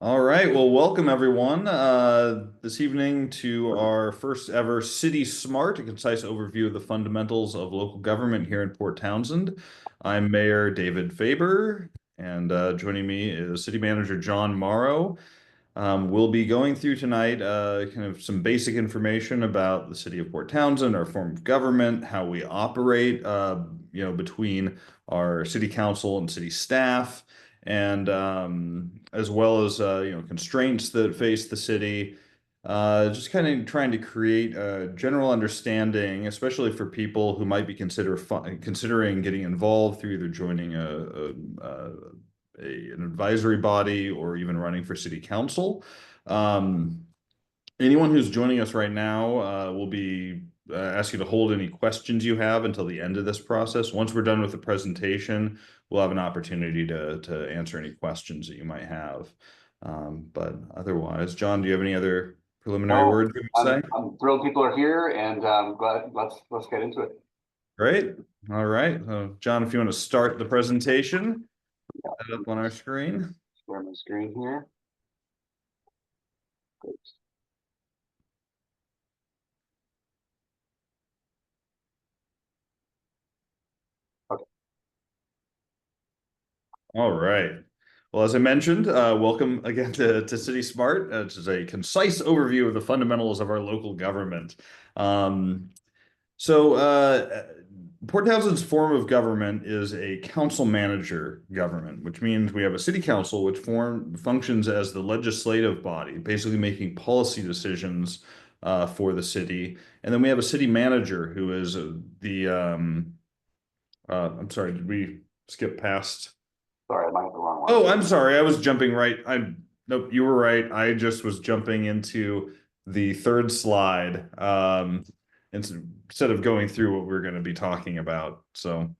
All right, well, welcome everyone this evening to our first ever City Smart, a concise overview of the fundamentals of local government here in Port Townsend. I'm Mayor David Faber, and joining me is City Manager John Mauro. We'll be going through tonight kind of some basic information about the city of Port Townsend, our form of government, how we operate, between our city council and city staff, and as well as constraints that face the city. Just kind of trying to create a general understanding, especially for people who might be considering getting involved through either joining an advisory body or even running for city council. Um, Anyone who's joining us right now will be ask you to hold any questions you have until the end of this process. Once we're done with the presentation, we'll have an opportunity to answer any questions that you might have. But otherwise, John, do you have any other preliminary No, words you would say? I'm thrilled people are here and glad let's get into it. Great. All right. John, if you want to start the presentation, Yeah, put it up on our screen. share my screen here. Great. Okay. All right. Well, as I mentioned, welcome again to City Smart. This is a concise overview of the fundamentals of our local government. Um, so, Port Townsend's form of government is a council manager government, which means we have a city council which functions as the legislative body, basically making policy decisions for the city. And then we have a city manager who is I'm sorry, did we skip past? Sorry, I might have the wrong one. Oh, I'm sorry. I was jumping right. Nope, you were right. I just was jumping into the third slide instead of going through what we're going to be talking about. So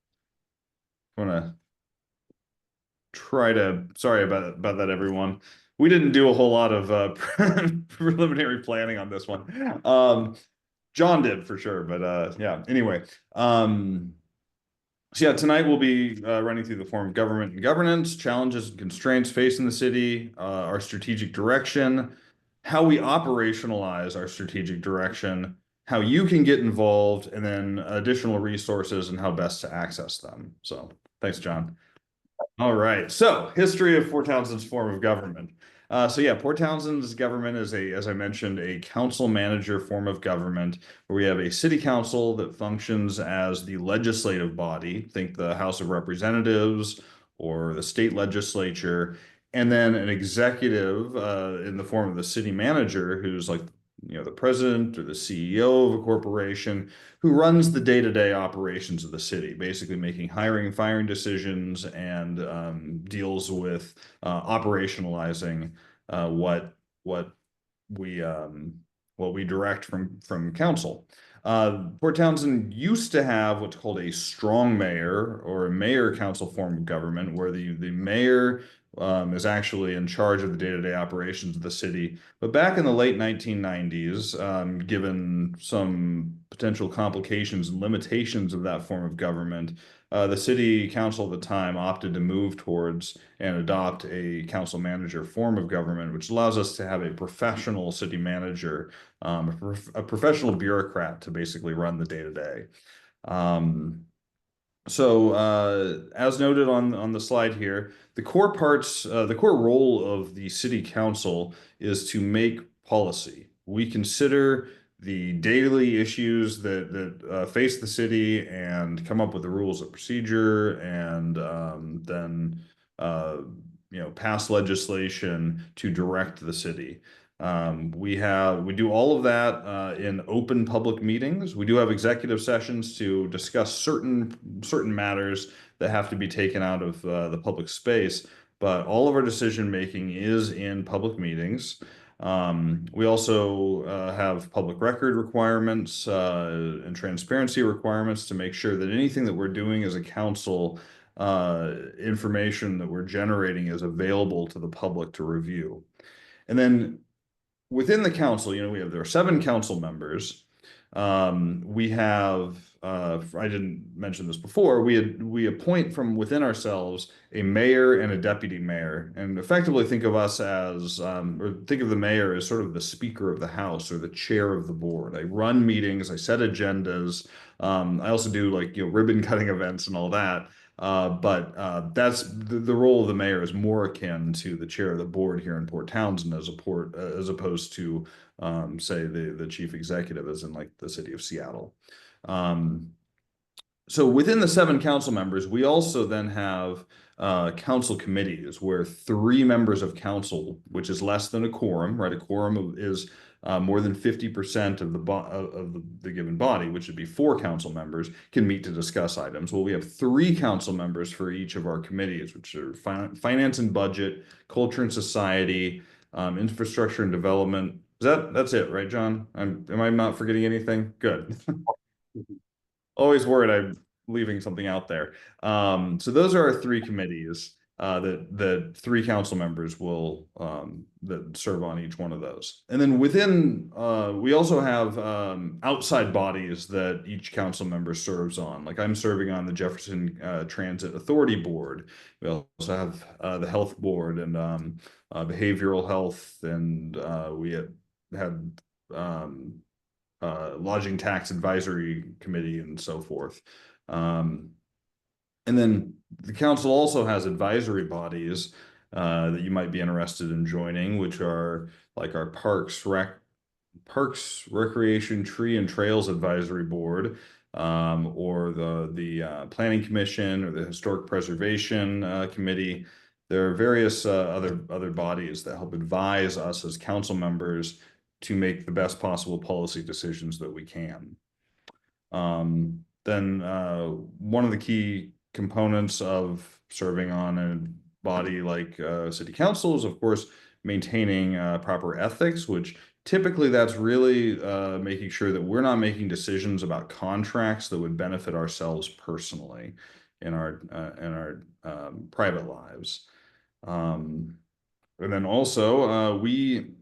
I want to sorry about that, everyone. We didn't do a whole lot of preliminary planning on this one. John did for sure, but yeah. Anyway, so yeah, tonight we'll be running through the form of government and governance, challenges and constraints facing the city, our strategic direction, how we operationalize our strategic direction, how you can get involved, and then additional resources and how best to access them. So thanks, John. All right. So, history of Port Townsend's form of government. So yeah, Port Townsend's government is as I mentioned, a council manager form of government where we have a city council that functions as the legislative body, think the House of Representatives or the state legislature, and then an executive in the form of the city manager, who's like, the president or the CEO of a corporation who runs the day-to-day operations of the city, basically making hiring and firing decisions and deals with operationalizing what we what we direct from council. Port Townsend used to have what's called a strong mayor or a mayor council form of government, where the mayor is actually in charge of the day-to-day operations of the city. But back in the late 1990s, given some potential complications and limitations of that form of government, the city council at the time opted to move towards and adopt a council manager form of government, which allows us to have a professional city manager, a professional bureaucrat to basically run the day-to-day. As noted on the slide here, the core role of the city council is to make policy. We consider the daily issues that face the city and come up with the rules of procedure, and then pass legislation to direct the city. We do all of that in open public meetings. We do have executive sessions to discuss certain matters that have to be taken out of the public space, but all of our decision making is in public meetings. We also have public record requirements and transparency requirements to make sure that anything that we're doing as a council, information that we're generating, is available to the public to review. And then within the council, there are 7 council members. We have I didn't mention this before, we appoint from within ourselves a mayor and a deputy mayor, and effectively think of us as, or think of the mayor as sort of the speaker of the house or the chair of the board. I run meetings, I set agendas. I also do like, ribbon cutting events and all that. But that's the role of the mayor is more akin to the chair of the board here in Port Townsend as opposed to, say, the chief executive as in like the city of Seattle. Um, so within the seven council members, we also then have council committees where three members of council, which is less than a quorum, right? A quorum is more than 50% of the given body, which would be four council members, can meet to discuss items. Well, we have three council members for each of our committees, which are finance and budget, culture and society, infrastructure and development. That's it, right, John? Am I not forgetting anything? Good. Always worried I'm leaving something out there. So those are our three committees that three council members will that serve on each one of those. And then within we also have outside bodies that each council member serves on. Like I'm serving on the Jefferson Transit Authority Board. We also have the Health Board and behavioral health, and we had lodging tax advisory committee and so forth. And then the council also has advisory bodies that you might be interested in joining, which are like our Parks, Recreation, Tree and Trails Advisory Board, or the Planning Commission or the Historic Preservation Committee. There are various other bodies that help advise us as council members to make the best possible policy decisions that we can. Then one of the key components of serving on a body like city council is, of course, maintaining proper ethics, which typically that's really making sure that we're not making decisions about contracts that would benefit ourselves personally in our private lives. And then also we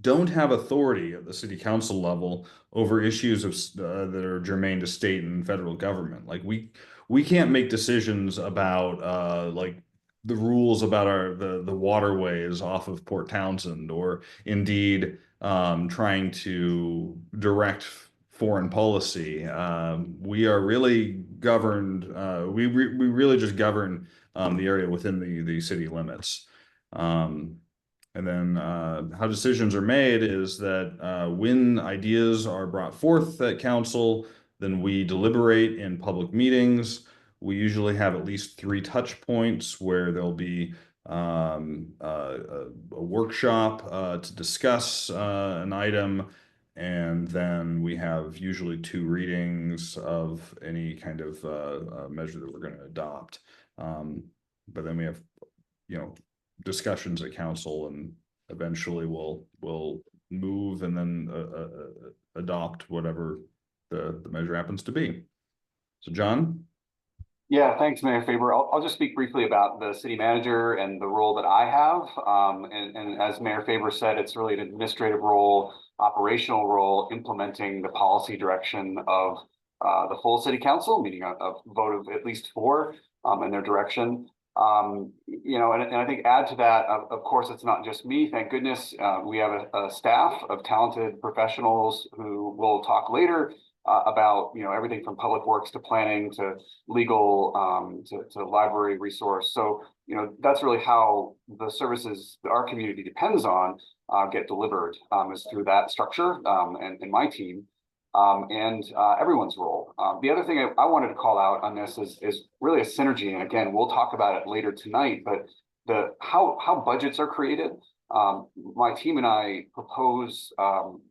don't have authority at the city council level over issues that are germane to state and federal government. Like we can't make decisions about like the rules about the waterways off of Port Townsend, or indeed trying to direct foreign policy. We are really governed. We really just govern the area within the city limits. And then how decisions are made is that when ideas are brought forth at council, then we deliberate in public meetings. We usually have at least three touch points where there'll be a workshop to discuss an item, and then we have usually two readings of any kind of measure that we're going to adopt. But then we have, discussions at council, and eventually we'll move and then adopt whatever the measure happens to be. So, John? Yeah, thanks, Mayor Faber. I'll just speak briefly about the city manager and the role that I have. And as Mayor Faber said, it's really an administrative role, operational role, implementing the policy direction of the full city council, meaning a vote of at least four in their direction. And I think add to that, of course, it's not just me. Thank goodness we have a staff of talented professionals who will talk later about everything from public works to planning to legal to library resource. So that's really how the services that our community depends on get delivered, is through that structure and my team. And everyone's role. The other thing I wanted to call out on this is really a synergy, and again, we'll talk about it later tonight. But how budgets are created. My team and I propose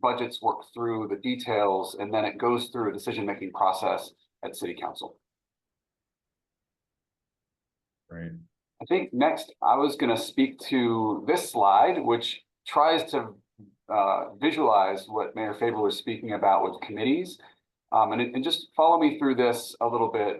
budgets, work through the details, and then it goes through a decision-making process at City Council. Right. I think next I was going to speak to this slide, which tries to visualize what Mayor Faber was speaking about with committees. And just follow me through this a little bit,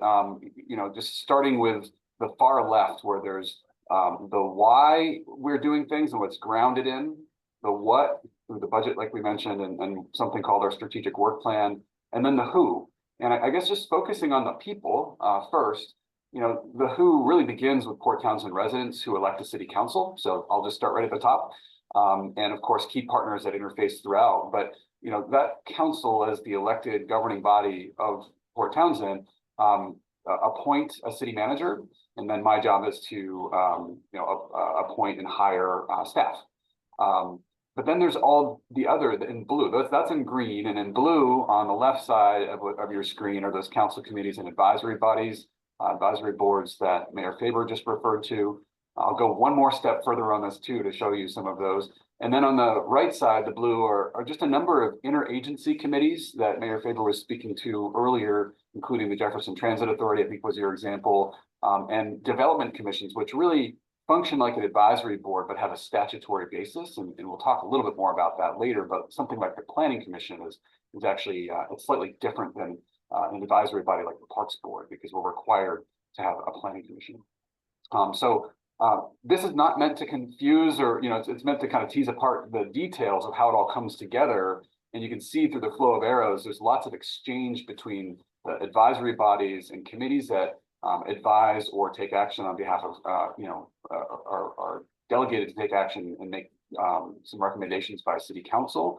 just starting with the far left, where there's the why we're doing things and what's grounded in, the what through the budget, like we mentioned, and something called our strategic work plan, and then the who. And I guess just focusing on the people first, the who really begins with Port Townsend residents who elect a city council. So I'll just start right at the top. And of course, key partners that interface throughout. But, that council as the elected governing body of Port Townsend appoint a city manager. And then my job is to, appoint and hire staff. But then there's all the other in blue. That's in green, and in blue on the left side of your screen are those council committees and advisory bodies, advisory boards that Mayor Faber just referred to. I'll go one more step further on this too to show you some of those. And then on the right side, the blue are just a number of interagency committees that Mayor Faber was speaking to earlier, including the Jefferson Transit Authority, I think was your example, and development commissions, which really function like an advisory board, but have a statutory basis. And we'll talk a little bit more about that later, but something like the Planning Commission is actually, it's slightly different than an advisory body like the Parks Board, because we're required to have a Planning Commission. This is not meant to confuse or, it's meant to kind of tease apart the details of how it all comes together. And you can see through the flow of arrows, there's lots of exchange between the advisory bodies and committees that advise or take action on behalf of, are delegated to take action and make some recommendations by city council.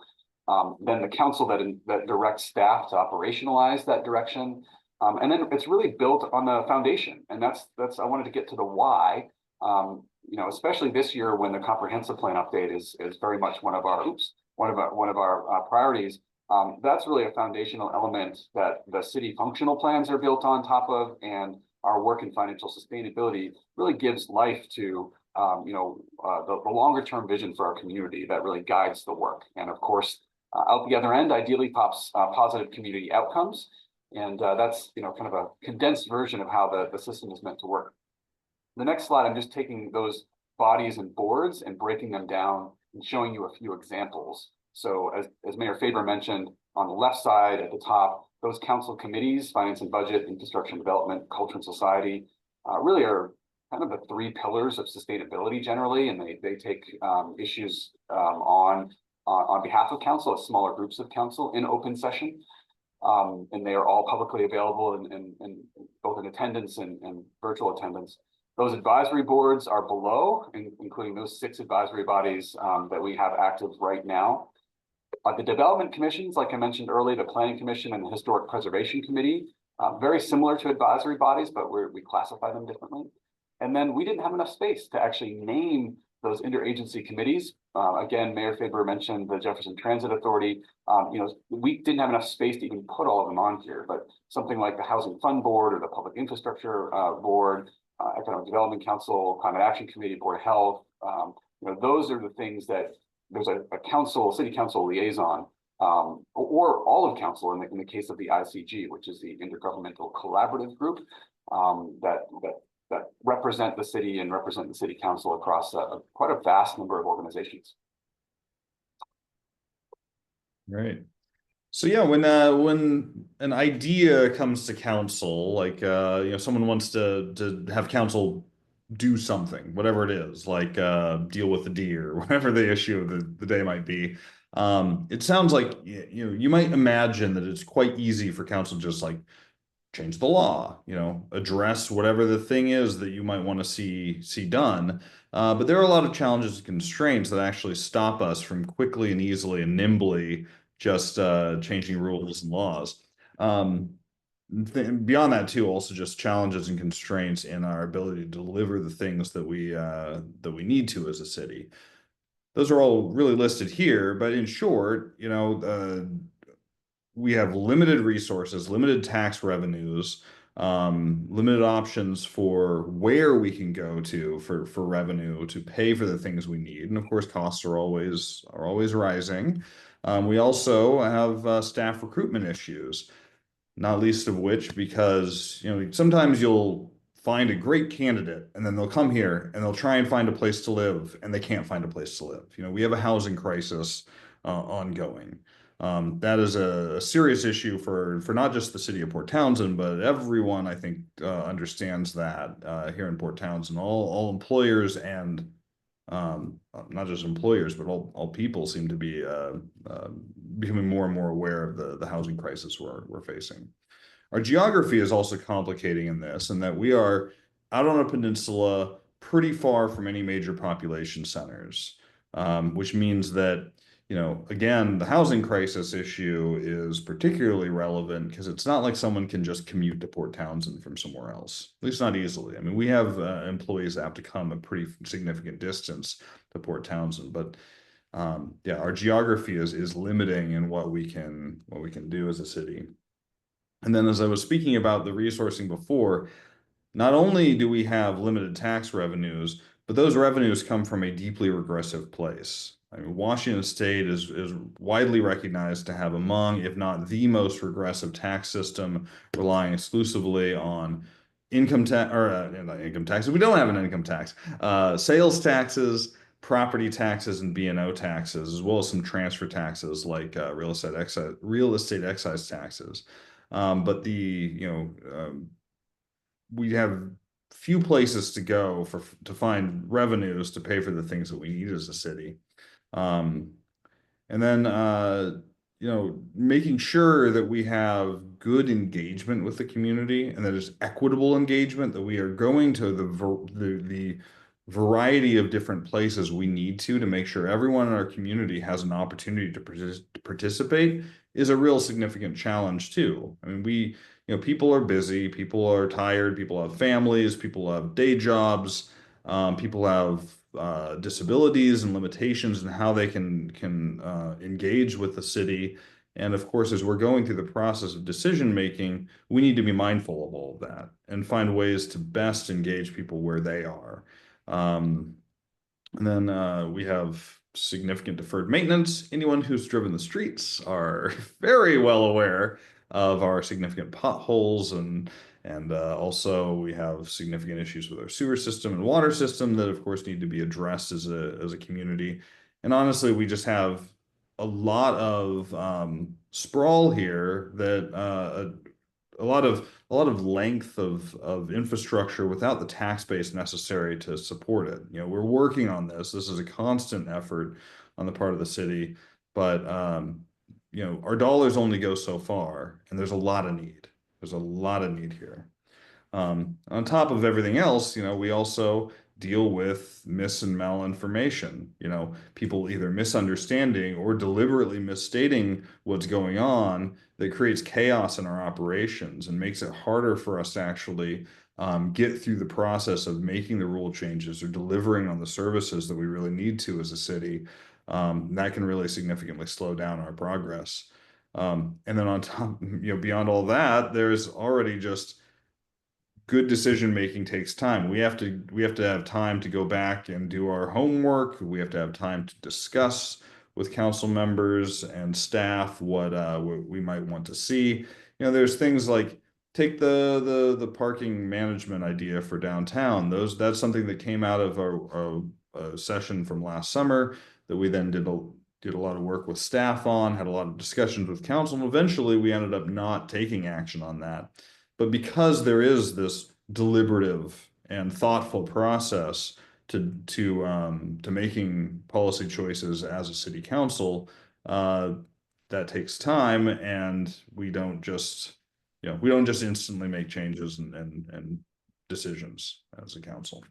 Then the council that directs staff to operationalize that direction. And then it's really built on the foundation. And that's I wanted to get to the why, especially this year when the comprehensive plan update is very much one of our priorities. That's really a foundational element that the city functional plans are built on top of, and our work in financial sustainability really gives life to the longer term vision for our community that really guides the work. And of course, out the other end, ideally pops positive community outcomes. And that's kind of a condensed version of how the system is meant to work. The next slide, I'm just taking those bodies and boards and breaking them down and showing you a few examples. So as Mayor Faber mentioned, on the left side at the top, those council committees, finance and budget, infrastructure and development, culture and society, really are kind of the three pillars of sustainability generally, and they take issues on behalf of council, as smaller groups of council in open session. And they are all publicly available and both in attendance and virtual attendance. Those advisory boards are below, including those 6 advisory bodies that we have active right now. The development commissions, like I mentioned earlier, the Planning Commission and the Historic Preservation Committee, very similar to advisory bodies, but we classify them differently. And then we didn't have enough space to actually name those interagency committees. Again, Mayor Faber mentioned the Jefferson Transit Authority. We didn't have enough space to even put all of them on here, but something like the Housing Fund Board or the Public Infrastructure Board, Economic Development Council, Climate Action Committee, Board of Health, those are the things that there's a city council liaison, or all of council in the case of the ICG, which is the Intergovernmental Collaborative Group, that represent the city and represent the city council across quite a vast number of organizations. Right. So yeah, when an idea comes to council, like someone wants to have council do something, whatever it is, like deal with the deer, whatever the issue of the day might be. It sounds like you might imagine that it's quite easy for council to just like change the law, address whatever the thing is that you might want to see done. But there are a lot of challenges and constraints that actually stop us from quickly and easily and nimbly just changing rules and laws. Beyond that too, also just challenges and constraints in our ability to deliver the things that we need to as a city. Those are all really listed here, but in short, we have limited resources, limited tax revenues, limited options for where we can go to for revenue to pay for the things we need, and of course, costs are always rising. We also have staff recruitment issues, not least of which because sometimes you'll find a great candidate and then they'll come here and they'll try and find a place to live and they can't find a place to live. We have a housing crisis ongoing. That is a serious issue for not just the city of Port Townsend, but everyone I think understands that here in Port Townsend. All employers and not just employers, but all people seem to be becoming more and more aware of the housing crisis we're facing. our geography is also complicating in this, and that we are out on a peninsula pretty far from any major population centers, which means that, again, the housing crisis issue is particularly relevant because it's not like someone can just commute to Port Townsend from somewhere else, at least not easily. I mean, we have employees that have to come a pretty significant distance to Port Townsend, but yeah, our geography is limiting in what we can do as a city. And then, as I was speaking about the resourcing before, not only do we have limited tax revenues, but those revenues come from a deeply regressive place. I mean, Washington State is widely recognized to have among, if not the most regressive tax system, relying exclusively on income tax or not income taxes. We don't have an income tax. Sales taxes, property taxes, and B&O taxes, as well as some transfer taxes like real estate excise taxes. But we have few places to go to find revenues to pay for the things that we need as a city. Um, and then, making sure that we have good engagement with the community and that it's equitable engagement, that we are going to the variety of different places we need to make sure everyone in our community has an opportunity to participate is a real significant challenge too. I mean, people are busy, people are tired, people have families, people have day jobs, people have disabilities and limitations and how they can engage with the city. And of course, as we're going through the process of decision making, we need to be mindful of all of that and find ways to best engage people where they are. Um, and then we have significant deferred maintenance. Anyone who's driven the streets are very well aware of our significant potholes and also we have significant issues with our sewer system and water system that of course need to be addressed as a community. And honestly, we just have a lot of sprawl here that a lot of length of infrastructure without the tax base necessary to support it. We're working on this. This is a constant effort on the part of the city, but our dollars only go so far, and there's a lot of need. There's a lot of need here. On top of everything else, we also deal with mis and malinformation. People either misunderstanding or deliberately misstating what's going on that creates chaos in our operations and makes it harder for us to actually get through the process of making the rule changes or delivering on the services that we really need to as a city. That can really significantly slow down our progress. And then on top, beyond all that, there's already just good decision making takes time. We have to have time to go back and do our homework. We have to have time to discuss with council members and staff what we might want to see. There's things like take the parking management idea for downtown. That's something that came out of a session from last summer that we then did a lot of work with staff on, had a lot of discussions with council, and eventually we ended up not taking action on that. But because there is this deliberative and thoughtful process to making policy choices as a city council, that takes time, and we don't just instantly make changes and decisions as a council.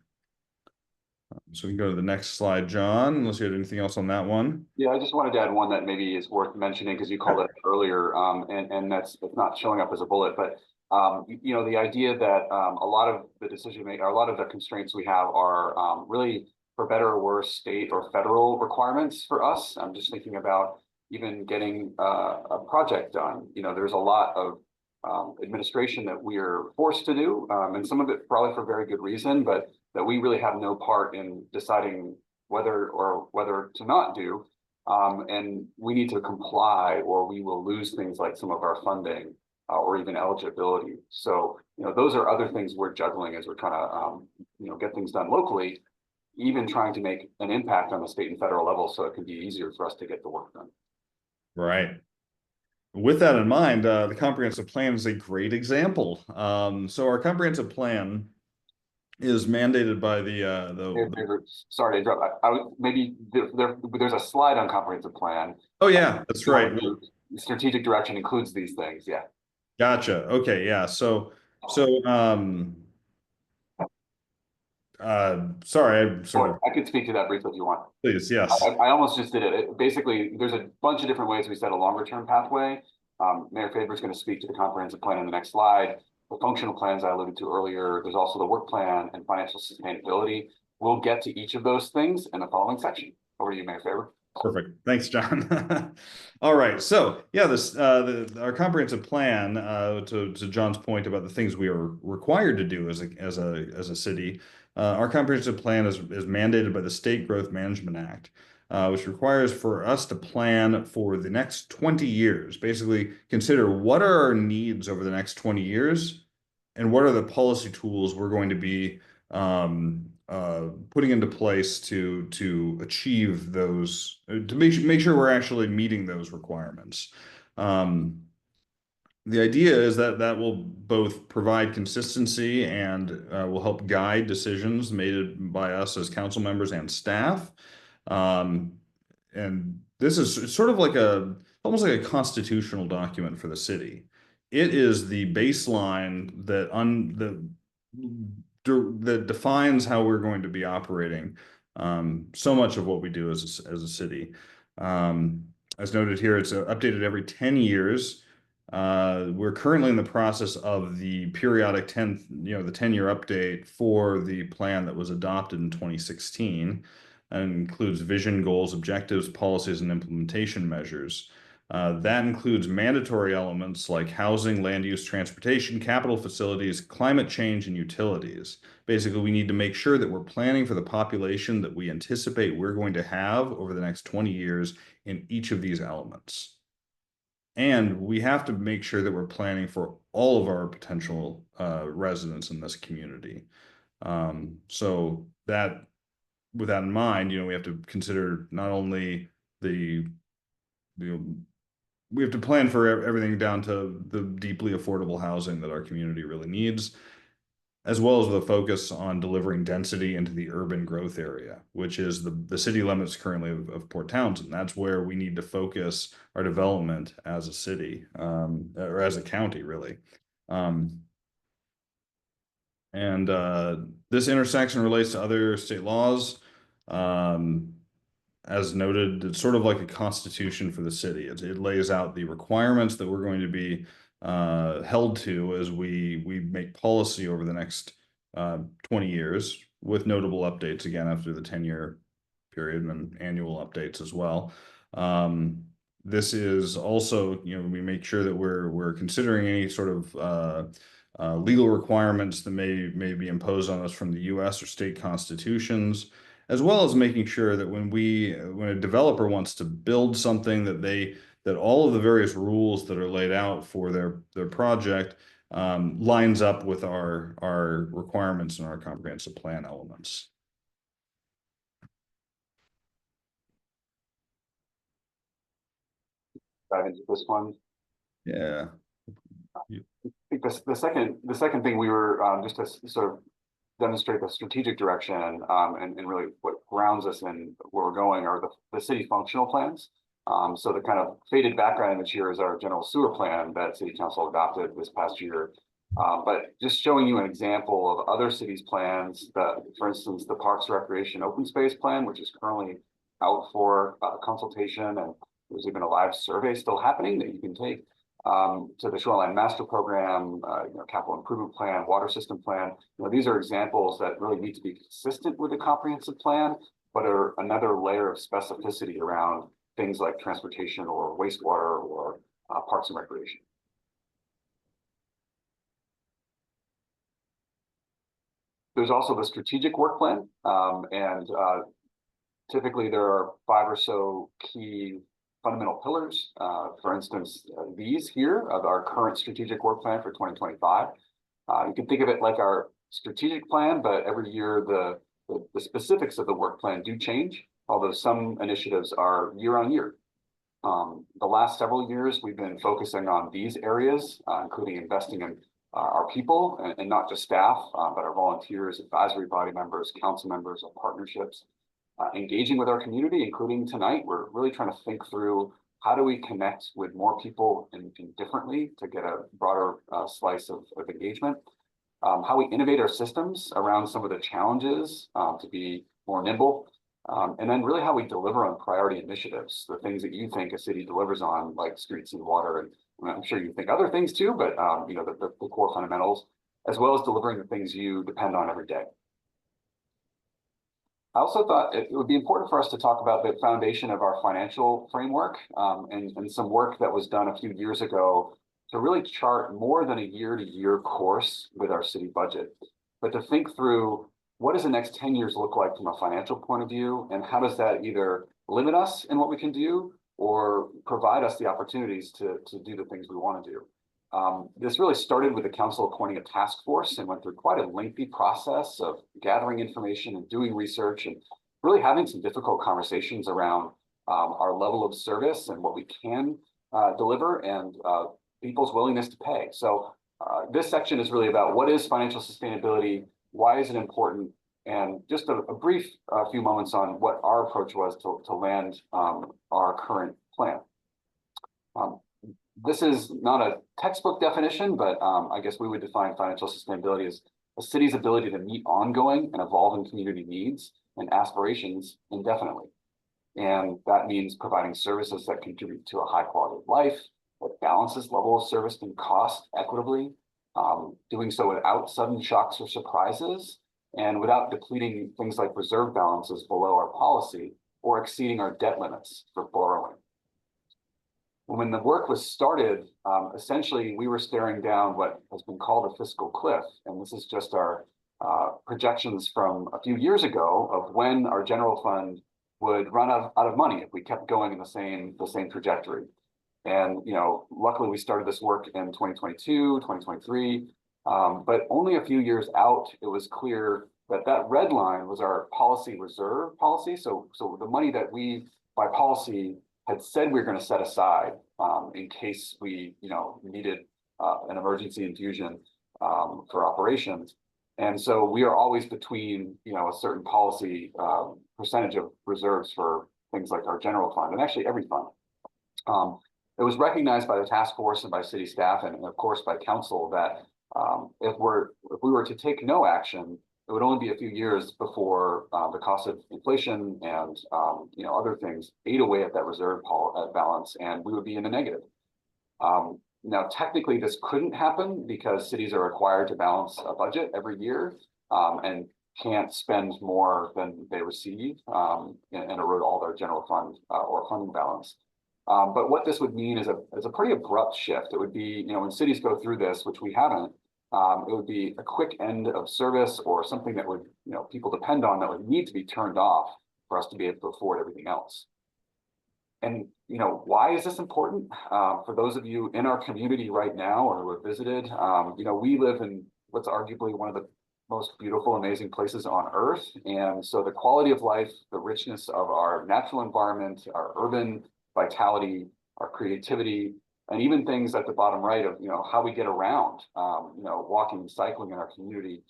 So we can go to the next slide, John, unless you had anything else on that one. Yeah, I just wanted to add one that maybe is worth mentioning because you called it earlier, and it's not showing up as a bullet, but the idea that a lot of the decision making, or a lot of the constraints we have are really for better or worse state or federal requirements for us. I'm just thinking about even getting a project done. There's a lot of administration that we are forced to do, and some of it probably for very good reason, but that we really have no part in deciding whether to not do. And we need to comply or we will lose things like some of our funding or even eligibility. So, those are other things we're juggling as we're trying to, get things done locally, even trying to make an impact on the state and federal level so it can be easier for us to get the work done. Right. With that in mind, the comprehensive plan is a great example. So our comprehensive plan is mandated by Sorry to interrupt. Maybe there's a slide on comprehensive plan. Oh yeah, that's right. The strategic direction includes these things. Yeah. Gotcha. Okay, yeah. Sorry, I sort of, Or I could speak to that briefly if you want. please, I, yes. I almost just did it. Basically, there's a bunch of different ways we set a longer term pathway. Mayor Faber is going to speak to the comprehensive plan in the next slide. The functional plans I alluded to earlier. There's also the work plan and financial sustainability. We'll get to each of those things in the following section. Over to you, Mayor Faber. Perfect. Thanks, John. All right. So yeah, our comprehensive plan, to John's point about the things we are required to do as a city, our comprehensive plan is mandated by the State Growth Management Act, which requires for us to plan for the next 20 years. Basically, consider what are our needs over the next 20 years, and what are the policy tools we're going to be putting into place to achieve those, to make sure we're actually meeting those requirements. Um, the idea is that that will both provide consistency and will help guide decisions made by us as council members and staff. Um, and this is sort of like almost like a constitutional document for the city. It is the baseline that defines how we're going to be operating so much of what we do as a city. Um, as noted here, it's updated every 10 years. We're currently in the process of the periodic the 10-year update for the plan that was adopted in 2016 and includes vision, goals, objectives, policies, and implementation measures. That includes mandatory elements like housing, land use, transportation, capital facilities, climate change, and utilities. Basically, we need to make sure that we're planning for the population that we anticipate we're going to have over the next 20 years in each of these elements. And we have to make sure that we're planning for all of our potential residents in this community. So that, with that in mind, we have to consider not only the, we have to plan for everything down to the deeply affordable housing that our community really needs, as well as with a focus on delivering density into the urban growth area, which is the city limits currently of Port Townsend. That's where we need to focus our development as a city, or as a county, really. Um, and this intersection relates to other state laws. Um, as noted, it's sort of like a constitution for the city. It lays out the requirements that we're going to be held to as we make policy over the next 20 years, with notable updates again after the 10-year period and annual updates as well. This is also, we make sure that we're considering any sort of legal requirements that may be imposed on us from the U.S. or state constitutions, as well as making sure that when a developer wants to build something, that all of the various rules that are laid out for their project lines up with our requirements and our comprehensive plan elements. Dive into this one. Yeah. I think the second thing we were just to sort of demonstrate the strategic direction and really what grounds us in where we're going are the city functional plans. So the kind of faded background image here is our general sewer plan that City Council adopted this past year. But just showing you an example of other cities' plans that, for instance, the Parks Recreation Open Space Plan, which is currently out for consultation, and there's even a live survey still happening that you can take to the Shoreline Master Program, Capital Improvement Plan, Water System Plan. These are examples that really need to be consistent with the comprehensive plan, but are another layer of specificity around things like transportation or wastewater or parks and recreation. There's also the strategic work plan, and typically there are 5 or so key fundamental pillars. For instance, these here of our current strategic work plan for 2025. You can think of it like our strategic plan, but every year the specifics of the work plan do change, although some initiatives are year on year. The last several years, we've been focusing on these areas, including investing in our people and not just staff, but our volunteers, advisory body members, council members, our partnerships. Engaging with our community, including tonight, we're really trying to think through how do we connect with more people and differently to get a broader slice of engagement, how we innovate our systems around some of the challenges to be more nimble, and then really how we deliver on priority initiatives, the things that you think a city delivers on, like streets and water, and I'm sure you think other things too, but you know, the core fundamentals, as well as delivering the things you depend on every day. I also thought it would be important for us to talk about the foundation of our financial framework, and some work that was done a few years ago to really chart more than a year-to-year course with our city budget, but to think through what does the next 10 years look like from a financial point of view, and how does that either limit us in what we can do or provide us the opportunities to do the things we want to do. This really started with the council appointing a task force and went through quite a lengthy process of gathering information and doing research and really having some difficult conversations around our level of service and what we can deliver and people's willingness to pay. So this section is really about what is financial sustainability, why is it important, and just a brief few moments on what our approach was to land our current plan. This is not a textbook definition, but I guess we would define financial sustainability as a city's ability to meet ongoing and evolving community needs and aspirations indefinitely. And that means providing services that contribute to a high quality of life, that balances level of service and cost equitably, doing so without sudden shocks or surprises, and without depleting things like reserve balances below our policy or exceeding our debt limits for borrowing. When the work was started, essentially we were staring down what has been called a fiscal cliff. And this is just our projections from a few years ago of when our general fund would run out of money if we kept going in the same trajectory. And, you know, luckily we started this work in 2022, 2023, but only a few years out, it was clear that that red line was our policy reserve policy. So the money that we, by policy, had said we were going to set aside in case we, you know, needed an emergency infusion for operations. And so we are always between, you know, a certain policy percentage of reserves for things like our general fund and actually every fund. It was recognized by the task force and by city staff and of course by council that if we were to take no action, it would only be a few years before the cost of inflation and you know, other things ate away at that reserve balance, and we would be in the negative. Now, technically, this couldn't happen because cities are required to balance a budget every year and can't spend more than they receive and erode all their general fund or funding balance. But what this would mean is a pretty abrupt shift. It would be, you know, when cities go through this, which we haven't, it would be a quick end of service or something that would, you know, people depend on that would need to be turned off for us to be able to afford everything else. And, you know, why is this important? For those of you in our community right now or who have visited, you know, we live in what's arguably one of the most beautiful, amazing places on earth. And so the quality of life, the richness of our natural environment, our urban vitality, our creativity, and even things at the bottom right of, you know, how we get around, you know, walking and cycling in our community,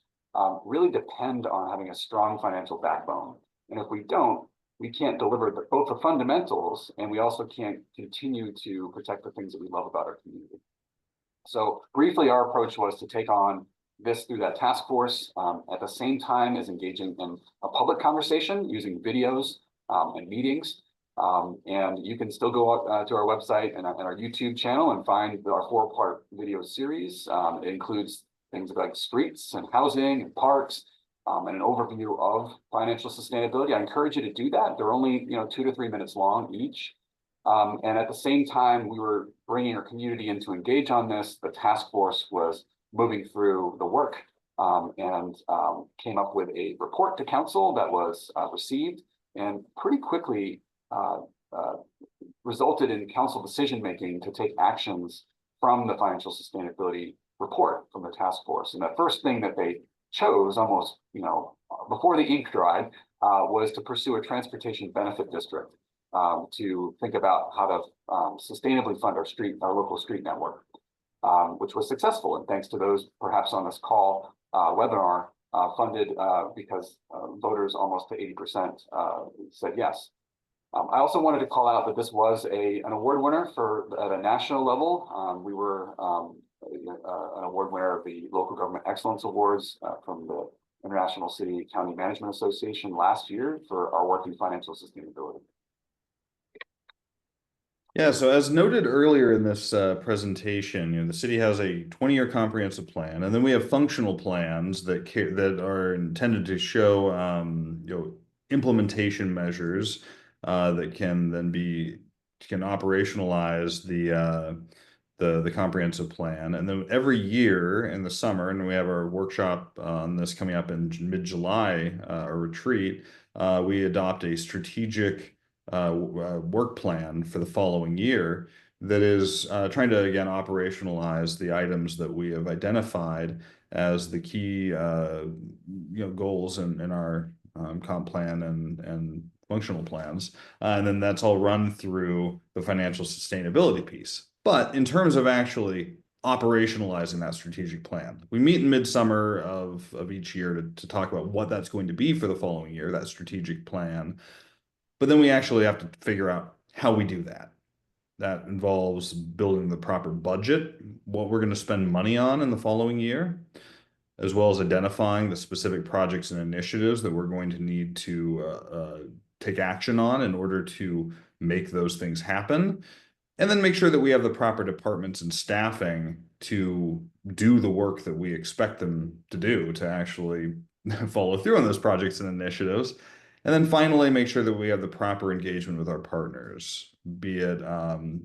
really depend on having a strong financial backbone. And if we don't, we can't deliver both the fundamentals, and we also can't continue to protect the things that we love about our community. So briefly, our approach was to take on this through that task force at the same time as engaging in a public conversation using videos and meetings. And you can still go to our website and our YouTube channel and find our 4-part video series. It includes things like streets and housing and parks and an overview of financial sustainability. I encourage you to do that. They're only, you know, 2 to 3 minutes long each. And at the same time, we were bringing our community in to engage on this. The task force was moving through the work and came up with a report to council that was received and pretty quickly resulted in council decision-making to take actions from the financial sustainability report from the task force. And the first thing that they chose almost, you know, before the ink dried, was to pursue a transportation benefit district to think about how to sustainably fund our local street network, which was successful. And thanks to those perhaps on this call webinar funded because voters almost to 80% said yes. I also wanted to call out that this was an award winner at a national level. We were an award winner of the Local Government Excellence Awards from the International City County Management Association last year for our work in financial sustainability. Yeah, so as noted earlier in this presentation, the city has a 20-year comprehensive plan, and then we have functional plans that are intended to show implementation measures that can then can operationalize the comprehensive plan. And then every year in the summer, and we have our workshop on this coming up in mid-July, our retreat, we adopt a strategic work plan for the following year that is trying to, again, operationalize the items that we have identified as the key goals in our comp plan and functional plans. And then that's all run through the financial sustainability piece. But in terms of actually operationalizing that strategic plan, we meet in midsummer of each year to talk about what that's going to be for the following year, that strategic plan. But then we actually have to figure out how we do that. That involves building the proper budget, what we're going to spend money on in the following year, as well as identifying the specific projects and initiatives that we're going to need to take action on in order to make those things happen. And then make sure that we have the proper departments and staffing to do the work that we expect them to do to actually follow through on those projects and initiatives. And then finally, make sure that we have the proper engagement with our partners, be it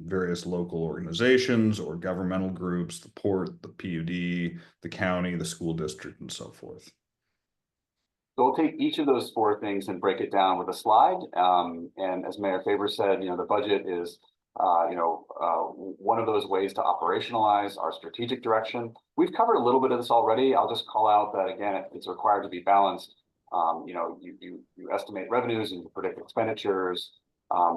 various local organizations or governmental groups, the port, the PUD, the county, the school district, and so forth. So we'll take each of those four things and break it down with a slide. And as Mayor Faber said, the budget is one of those ways to operationalize our strategic direction. We've covered a little bit of this already. I'll just call out that, again, it's required to be balanced. You estimate revenues and you predict expenditures.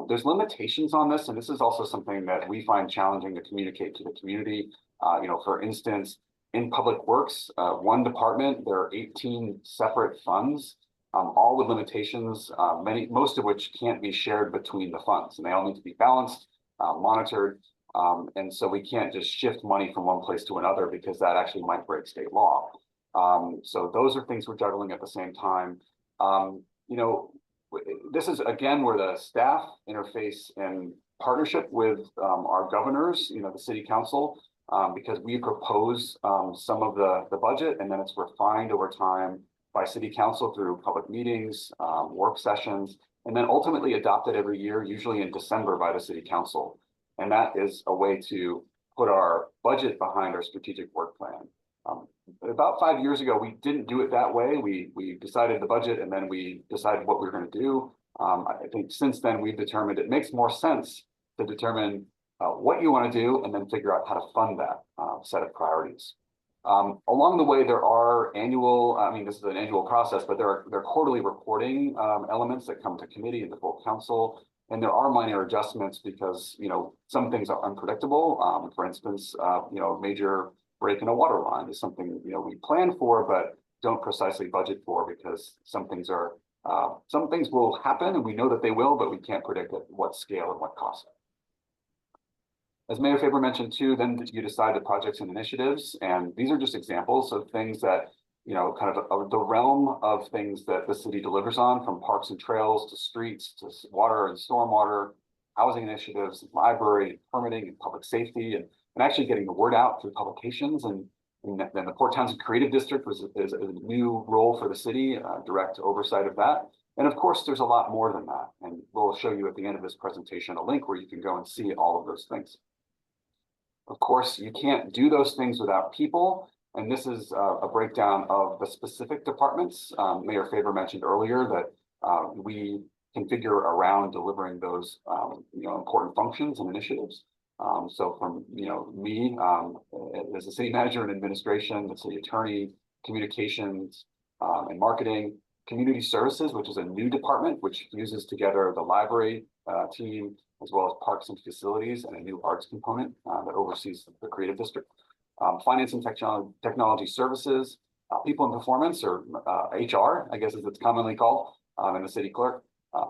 There's limitations on this, and this is also something that we find challenging to communicate to the community. For instance, in public works, one department, there are 18 separate funds, all with limitations, most of which can't be shared between the funds, and they all need to be balanced, monitored. And so we can't just shift money from one place to another because that actually might break state law. So those are things we're juggling at the same time. This is, again, where the staff interface in partnership with our governors, the city council, because we propose some of the budget, and then it's refined over time by city council through public meetings, work sessions, and then ultimately adopted every year, usually in December by the city council. And that is a way to put our budget behind our strategic work plan. About 5 years ago, we didn't do it that way. We decided the budget and then we decided what we were going to do. I think since then we've determined it makes more sense to determine what you want to do and then figure out how to fund that set of priorities. Along the way, there are this is an annual process, but there are quarterly reporting elements that come to committee and the full council. And there are minor adjustments because, some things are unpredictable. For instance, major break in a water line is something, we plan for, but don't precisely budget for because some things will happen and we know that they will, but we can't predict at what scale and what cost. As Mayor Faber mentioned too, then you decide the projects and initiatives, and these are just examples of things that, kind of the realm of things that the city delivers on, from parks and trails to streets to water and stormwater, housing initiatives, library, permitting, and public safety, and actually getting the word out through publications. And then the Port Townsend Creative District is a new role for the city, direct oversight of that. And of course, there's a lot more than that. And we'll show you at the end of this presentation a link where you can go and see all of those things. Of course, you can't do those things without people. And this is a breakdown of the specific departments. Mayor Faber mentioned earlier that we configure around delivering those important functions and initiatives. So from me as a city manager and administration, the city attorney, communications and marketing, community services, which is a new department which fuses together the library team as well as parks and facilities, and a new arts component that oversees the creative district. Finance and technology services, people and performance, or HR, I guess as it's commonly called, and the city clerk.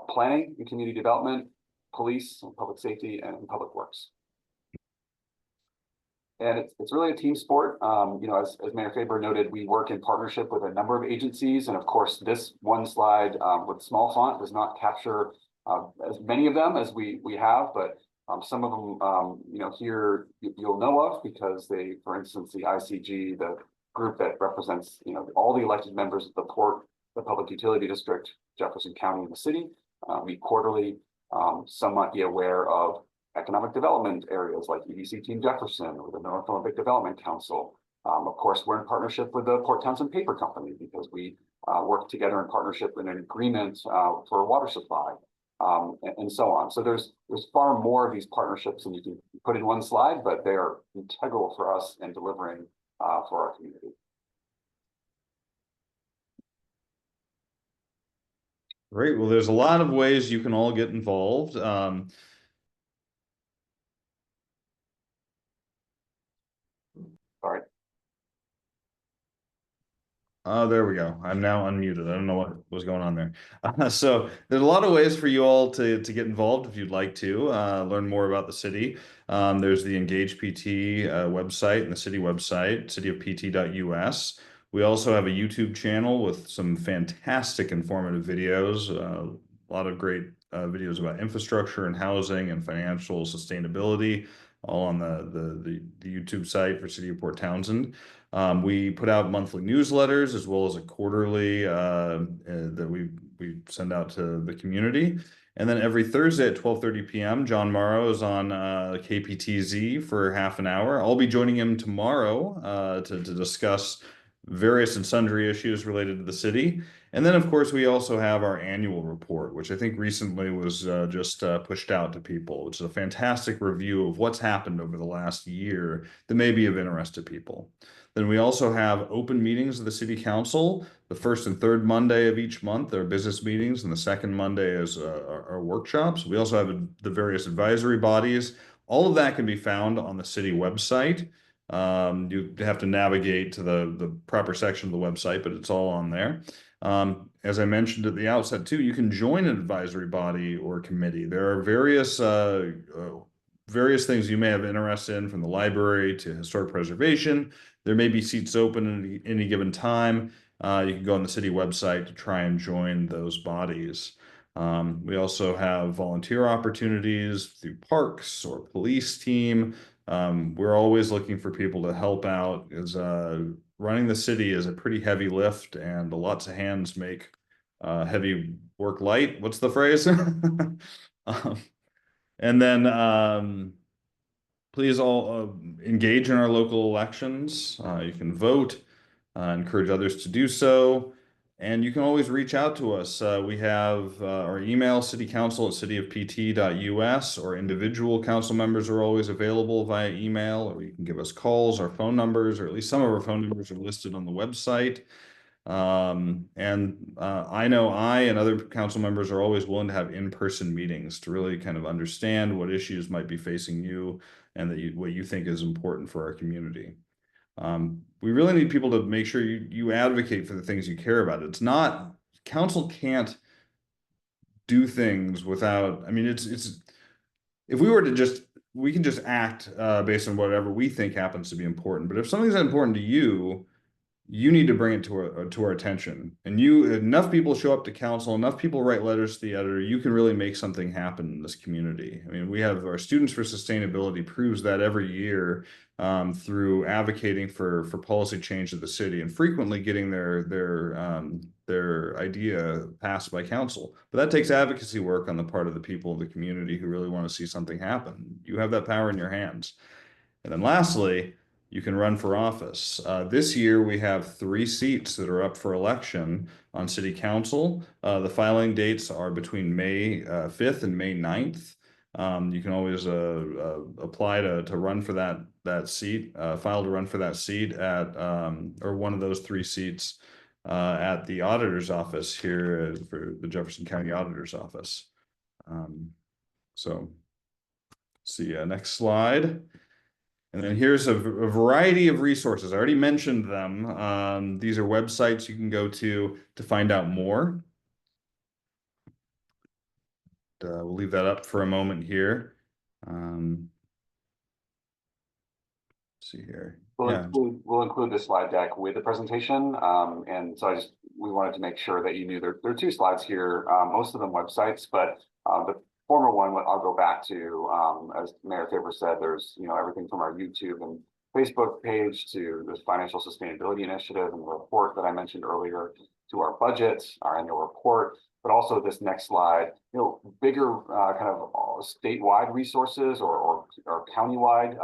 planning and community development, police and public safety, and public works. And it's really a team sport. As Mayor Faber noted, we work in partnership with a number of agencies. And of course, this one slide with small font does not capture as many of them as we have, but some of them, here you'll know of because they, for instance, the ICG, the group that represents, all the elected members of the Public Utility District, Jefferson County and the city, meet quarterly. Some might be aware of economic development areas like EDC Team Jefferson or the North Olympic Development Council. Of course, we're in partnership with the Port Townsend Paper Company because we work together in partnership in an agreement for water supply, and so on. So there's far more of these partnerships than you can put in one slide, but they are integral for us in delivering for our community. Great. Well, there's a lot of ways you can all get involved. All right. Oh, there we go. I'm now unmuted. I don't know what was going on there. So there's a lot of ways for you all to get involved if you'd like to learn more about the city. There's the Engage PT website and the city website, cityofpt.us. We also have a YouTube channel with some fantastic informative videos, a lot of great videos about infrastructure and housing and financial sustainability, all on the YouTube site for City of Port Townsend. We put out monthly newsletters as well as a quarterly that we send out to the community. And then every Thursday at 12:30 p.m., John Mauro is on KPTZ for half an hour. I'll be joining him tomorrow to discuss various and sundry issues related to the city. And then, of course, we also have our annual report, which I think recently was just pushed out to people, which is a fantastic review of what's happened over the last year that may be of interest to people. Then we also have open meetings of the city council. The first and third Monday of each month are business meetings, and the second Monday is our workshops. We also have the various advisory bodies. All of that can be found on the city website. You have to navigate to the proper section of the website, but it's all on there. As I mentioned at the outset too, you can join an advisory body or committee. There are various things you may have interest in, from the library to historic preservation. There may be seats open at any given time. You can go on the city website to try and join those bodies. We also have volunteer opportunities through parks or police team. We're always looking for people to help out, as running the city is a pretty heavy lift, and lots of hands make heavy work light. What's the phrase? And then please all engage in our local elections. You can vote, encourage others to do so. And you can always reach out to us. We have our email, citycouncil@cityofpt.us, or individual council members are always available via email, or you can give us calls. Our phone numbers, or at least some of our phone numbers, are listed on the website. I know I and other council members are always willing to have in-person meetings to really kind of understand what issues might be facing you and what you think is important for our community. We really need people to make sure you advocate for the things you care about. It's not, council can't do things without, I mean, if we were to we can just act based on whatever we think happens to be important. But if something's important to you, you need to bring it to our attention. And enough people show up to council, enough people write letters to the editor, you can really make something happen in this community. I mean, we have our Students for Sustainability proves that every year through advocating for policy change of the city and frequently getting their idea passed by council. But that takes advocacy work on the part of the people of the community who really want to see something happen. You have that power in your hands. And then lastly, you can run for office. This year, we have 3 seats that are up for election on city council. The filing dates are between May 5th and May 9th. You can always apply to run for that seat, file to run for that seat at, or one of those 3 seats at the auditor's office here for the Jefferson County Auditor's Office. So, see, next slide. And then here's a variety of resources. I already mentioned them. These are websites you can go to find out more. we'll leave that up for a moment here. Um, let's see here. Yeah. We'll include the slide deck with the presentation. And so we wanted to make sure that you knew there are two slides here, most of them websites, but the former one, I'll go back to, as Mayor Faber said, there's, everything from our YouTube and Facebook page to this financial sustainability initiative and the report that I mentioned earlier, to our budget, our annual report, but also this next slide, bigger kind of statewide resources or countywide.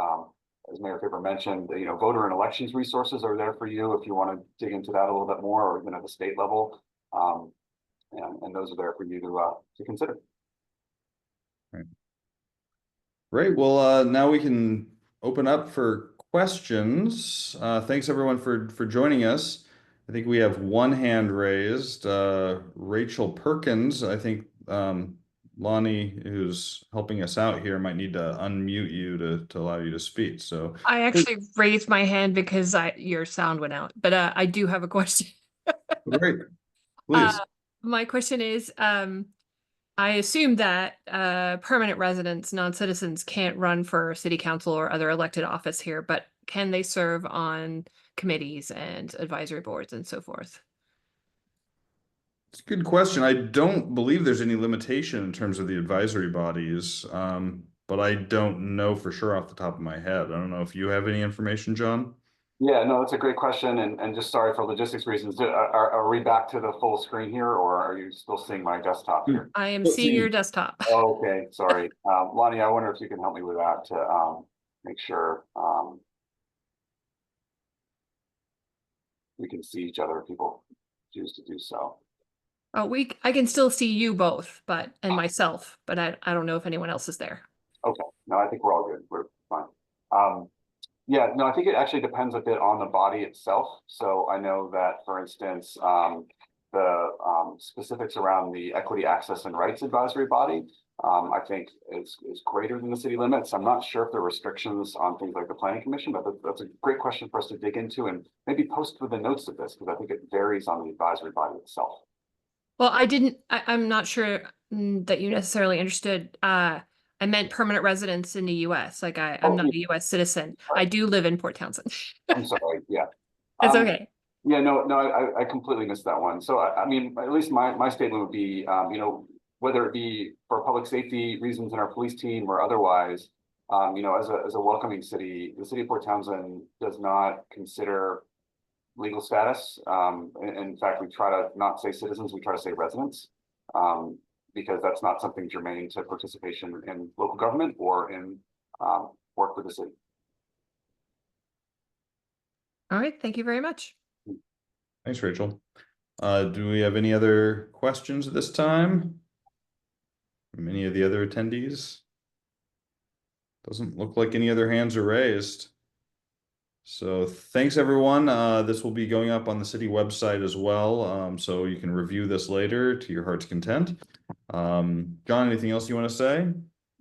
As Mayor Faber mentioned, voter and elections resources are there for you if you want to dig into that a little bit more, or even at the state level. And those are there for you to consider. Right. Great. Well, now we can open up for questions. Thanks everyone for joining us. I think we have one hand raised. Rachel Perkins, I think Lonnie, who's helping us out here, might need to unmute you to allow you to speak. So I actually raised my hand because your sound went out, but I do have a question. great, please. My question is, I assume that permanent residents, non-citizens can't run for city council or other elected office here, but can they serve on committees and advisory boards and so forth? It's a good question. I don't believe there's any limitation in terms of the advisory bodies, but I don't know for sure off the top of my head. I don't know if you have any information, John. Yeah, no, it's a great question. And just sorry for logistics reasons. Are we back to the full screen here, or are you still seeing my desktop here? I am seeing your desktop. Oh, okay, sorry. Lonnie, I wonder if you can help me with that to make sure we can see each other if people choose to do so. Oh, I can still see you both, and myself, but I don't know if anyone else is there. Okay, no, I think we're all good. We're fine. Yeah, no, I think it actually depends a bit on the body itself. So I know that, for instance, the specifics around the Equity, Access, and Rights Advisory Body, I think is greater than the city limits. I'm not sure if there are restrictions on things like the Planning Commission, but that's a great question for us to dig into and maybe post with the notes of this, because I think it varies on the advisory body itself. Well, I'm not sure that you necessarily understood. I meant permanent residence in the US. Like I'm not a US citizen. I do live in Port Townsend. I'm sorry. Yeah. It's okay. Yeah, no, I completely missed that one. So I mean, at least my statement would be, whether it be for public safety reasons in our police team or otherwise, as a welcoming city, the city of Port Townsend does not consider legal status. In fact, we try to not say citizens, we try to say residents, because that's not something germane to participation in local government or in work with the city. All right. Thank you very much. Thanks, Rachel. Do we have any other questions at this time from any of the other attendees? Doesn't look like any other hands are raised. So thanks, everyone. This will be going up on the city website as well, so you can review this later to your heart's content. John, anything else you want to say?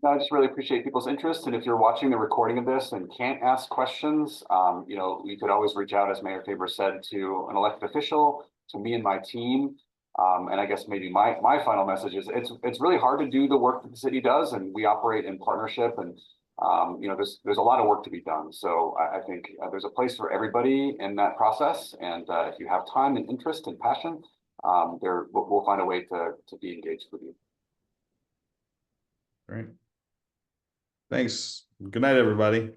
No, I just really appreciate people's interest. And if you're watching the recording of this and can't ask questions, you could always reach out, as Mayor Faber said, to an elected official, to me and my team. And I guess maybe my final message is it's really hard to do the work that the city does, and we operate in partnership, and there's a lot of work to be done. So I think there's a place for everybody in that process. And if you have time and interest and passion, we'll find a way to be engaged with you. Great. Thanks. Good night, everybody.